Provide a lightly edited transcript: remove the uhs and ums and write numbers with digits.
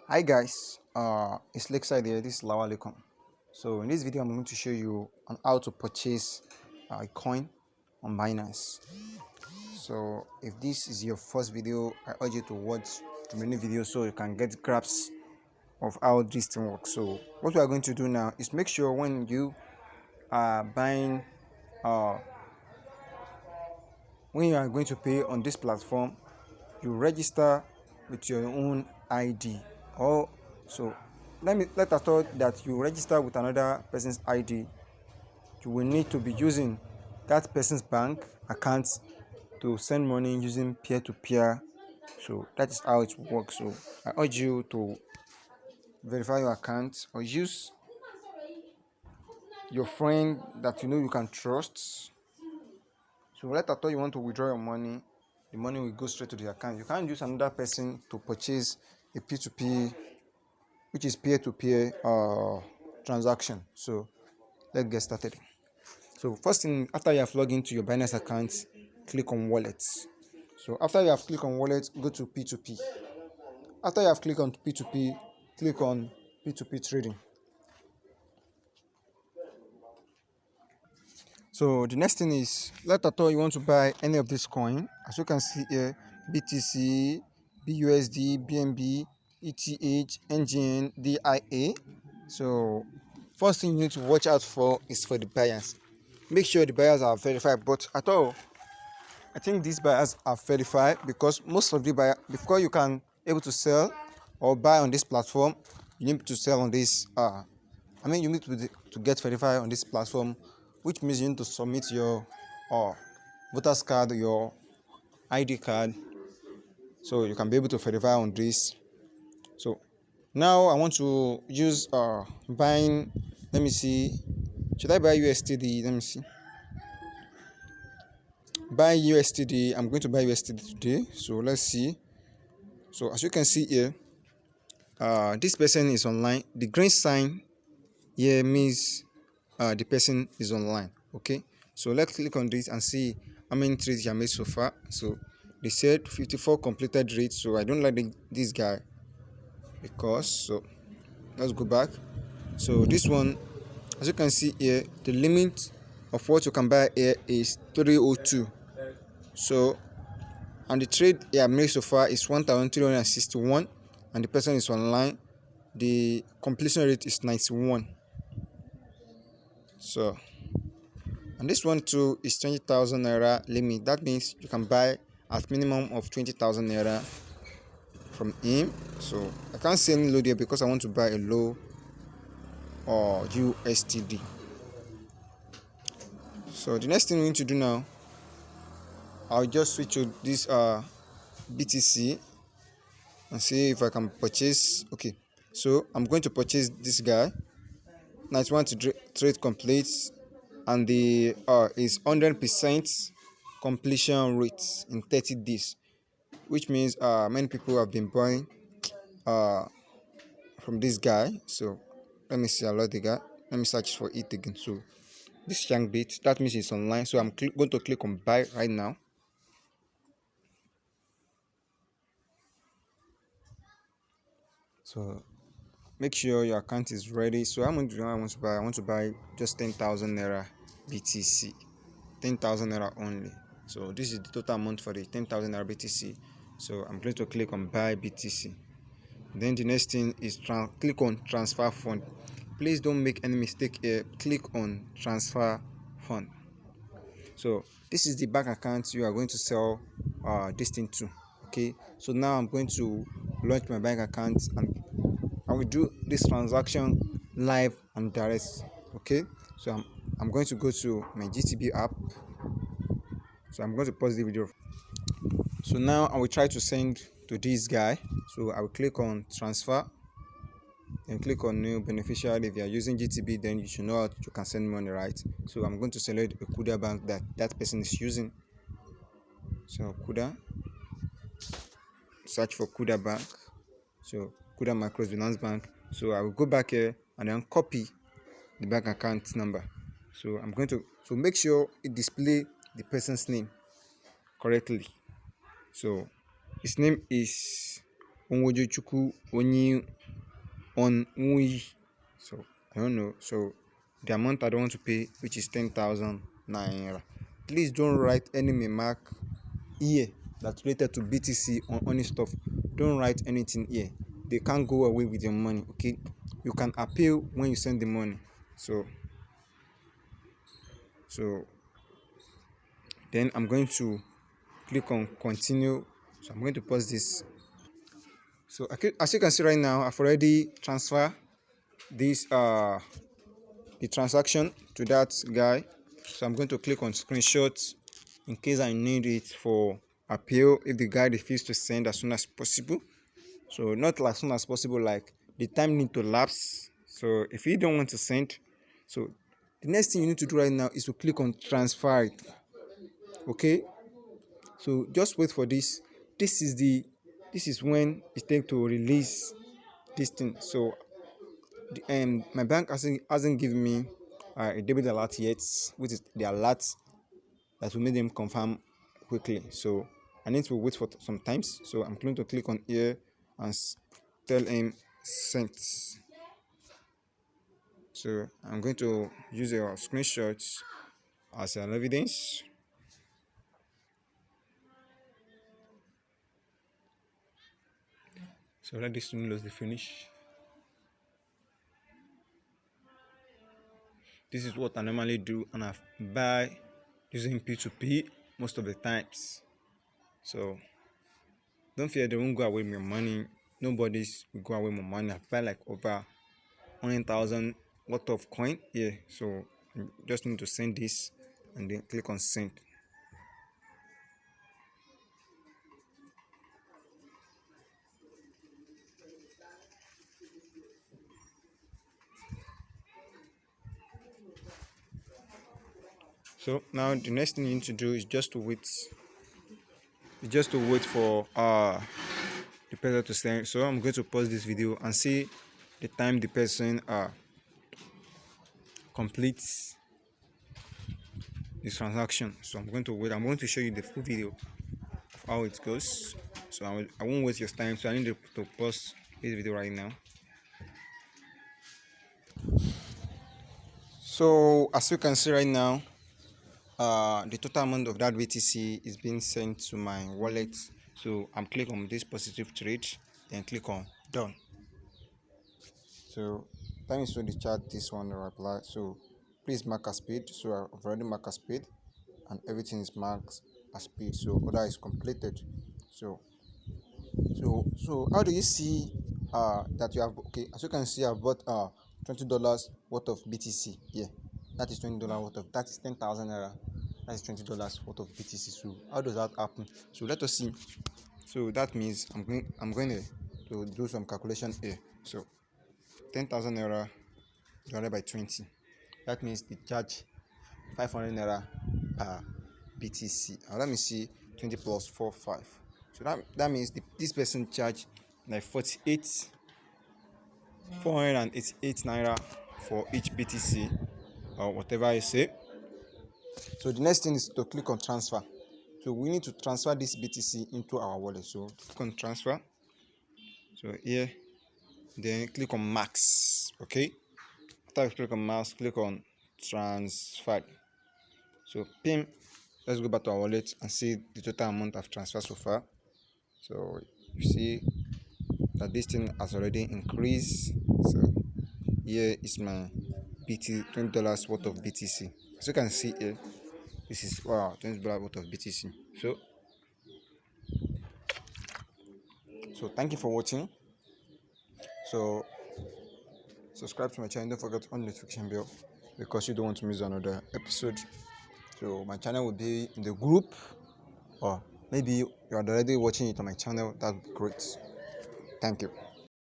Hi guys, it's Lakeside here. This is Lawalekum. So in this video, I'm going to show you on how to purchase a coin on Binance. So if this is your first video, I urge you to watch the many videos so you can get grasp of how this thing works. So what we are going to do now is make sure when you are buying, uh, when you are going to pay on this platform, you register with your own ID. Or so let us thought that you register with another person's ID. You will need to be using that person's bank account to send money using peer-to-peer. So that is how it works. So I urge you to verify your account or use your friend that you know you can trust. So let us thought you want to withdraw your money, the money will go straight to the account. You can't use another person to purchase a P2P, which is peer-to-peer transaction. So let's get started. So first thing, after you have logged into your Binance account, click on wallets. So after you have clicked on wallet, go to P2P. After you have clicked on P2P, click on P2P trading. So the next thing is, let us say you want to buy any of this coin. As you can see here, BTC, BUSD, BNB, ETH, NGN, DIA. So first thing you need to watch out for is for the buyers. Make sure the buyers are verified. But at all, I think these buyers are verified because most of the buyers, before you can able to sell or buy on this platform, you need to sell on this. You need to get verified on this platform, which means you need to submit your voter's card, your ID card, so you can be able to verify on this. So now I want to use buying. Let me see. Should I buy USDT? Let me see. Buy USDT. I'm going to buy USDT today. So let's see. So as you can see here, this person is online. The green sign here means the person is online. Okay, so let's click on this and see how many trades you have made so far. So they said 54 completed trades. So I don't like this guy because, so let's go back. So this one, as you can see here, the limit of what you can buy here is 302. So and the trade he have made so far is 1361, and the person is online. The completion rate is 91. So and this one too is 20,000 naira limit. That means you can buy at minimum of 20,000 naira from him. So I can't see any low there because I want to buy a low or USDT. So the next thing we need to do now, I'll just switch to this BTC and see if I can purchase. Okay, so I'm going to purchase this guy. Now it's want to trade complete, and the is 100% completion rate in 30 days, which means many people have been buying from this guy. So let me see a lot the guy. Let me search for it again. So this young bit, that means it's online. So I'm going to click on buy right now. So make sure your account is ready. So I'm going to do, I want to buy just 10,000 naira BTC, 10,000 naira only. So this is the total amount for the 10,000 naira BTC. So I'm going to click on buy BTC. Then the next thing is click on transfer fund. Please don't make any mistake here. Click on transfer fund. So this is the bank account you are going to sell this thing to. Okay, so now I'm going to launch my bank account and I will do this transaction live and direct. Okay, so I'm going to go to my GTB app. So I'm going to pause the video. So now I will try to send to this guy. So I will click on transfer and click on new beneficiary. If you are using GTB, then you should know how you can send money, right? So I'm going to select a Kuda bank that person is using. So Kuda, search for Kuda bank. So Kuda Microfinance Bank. So I will go back here and then copy the bank account number. So I'm going to make sure it display the person's name correctly. So his name is Onwojochukwu Onyi on Nwi. So I don't know. So the amount I don't want to pay, which is 10,000 naira. Please don't write any remark here that's related to BTC or any stuff. Don't write anything here. They can't go away with your money. Okay, you can appeal when you send the money. So then I'm going to click on continue. So I'm going to pause this. So as you can see right now, I've already transferred this the transaction to that guy. So I'm going to click on screenshot in case I need it for appeal if the guy refuses to send as soon as possible. So not as soon as possible, like the time need to lapse. So if you don't want to send, so the next thing you need to do right now is to click on transfer it. Okay, so just wait for this. This is when it takes to release this thing. So my bank hasn't given me a debit alert yet, which is the alert that will make them confirm quickly. So I need to wait for some times. So I'm going to click on here and tell him sent. So I'm going to use your screenshots as an evidence. So let this load the finish. This is what I normally do, and I buy using P2P most of the times. So don't fear, they won't go away with your money. Nobody's will go away with my money. I buy like over 100,000 worth of coin here. So you just need to send this and then click on send. So now the next thing you need to do is just to wait. For the person to send. So I'm going to pause this video and see the time the person completes this transaction. So I'm going to wait. I'm going to show you the full video of how it goes. So I won't waste your time. So I need to pause this video right now. So as you can see right now, the total amount of that BTC is being sent to my wallet. So I'm click on this positive trade, then click on done. So thanks for the chat. This one reply. So please mark as paid. So I've already marked as paid, and everything is marked as paid. So order is completed. So how do you see that you have? Okay, as you can see, I've bought $20 worth of BTC. Yeah, that is $20 worth of, that is 10,000 naira. That is $20 worth of BTC. So how does that happen? So let us see. So that means I'm going to do some calculation here. So 10,000 naira divided by 20. That means they charge 500 naira per BTC. Now let me see 20 plus 45. So that means this person charge like 488 naira for each BTC or whatever I say. So the next thing is to click on transfer. So we need to transfer this BTC into our wallet. So click on transfer. So here, then click on max. Okay. After you click on max, click on transfer. So PIM. Let's go back to our wallet and see the total amount I've transferred so far. So you see that this thing has already increased. So here is my $20 worth of BTC. As you can see here, this is $20 worth of BTC. So thank you for watching. So subscribe to my channel. Don't forget on the notification bell because you don't want to miss another episode. So my channel will be in the group, or maybe you are already watching it on my channel. That'd be great. Thank you.